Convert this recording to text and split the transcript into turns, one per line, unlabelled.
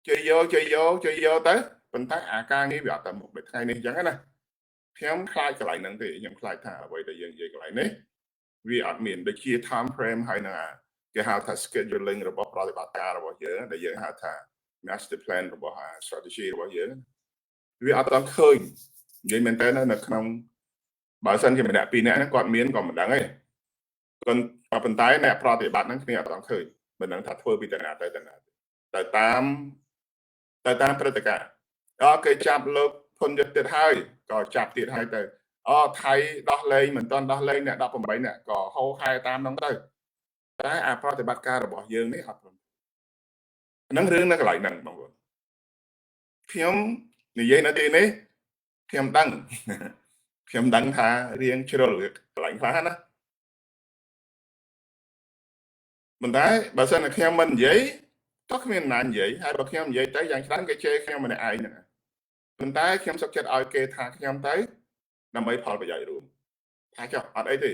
chơi vô tới bên tay ca nghĩ việc tầm một để thay này chẳngนะខ្ញុំខ្លាចកន្លែងហ្នឹងទេខ្ញុំខ្លាចថាអ្វីដែលយើងនិយាយកន្លែងនេះវាអត់មានដូចជា time frame ហើយនឹងគេហៅថា scheduling របស់ប្រតិបត្តិការរបស់យើងដែលយើងហៅថា master plan របស់ strategy របស់យើងវាអត់ដល់ឃើញនិយាយមែនតើនៅក្នុងបើសិនជាម្នាក់ពីរនាក់ហ្នឹងគាត់មានក៏មិនដឹងទេក៏ប៉ុន្តែអ្នកប្រតិបត្តិហ្នឹងគ្នាអត់ដល់ឃើញមិនដឹងថាធ្វើពីតាណាទៅតាមព្រឹត្តិការណ៍គេចាប់លោកភុនយុទ្ធទៀតហើយក៏ចាប់ទៀតហើយទៅថៃដោះលែងមិនទាន់ដោះលែងអ្នក18នាក់ក៏ហោហែតាមហ្នឹងទៅតែប្រតិបត្តិការរបស់យើងនេះអត់ហ្នឹងរឿងនៅកន្លែងហ្នឹងបងប្អូនខ្ញុំនិយាយនៅទីនេះខ្ញុំដឹងថារៀងជ្រុលកន្លែងខ្លះណាប៉ុន្តែបើសិនតែខ្ញុំមិននិយាយក៏គ្មានណានិយាយហើយបើខ្ញុំនិយាយទៅយ៉ាងច្រើនគេជេរខ្ញុំម្នាក់ឯងហ្នឹងប៉ុន្តែខ្ញុំសុខចិត្តឲ្យគេថាខ្ញុំទៅដើម្បីផលប្រយោជន៍រួមថាចុះអត់អីទេ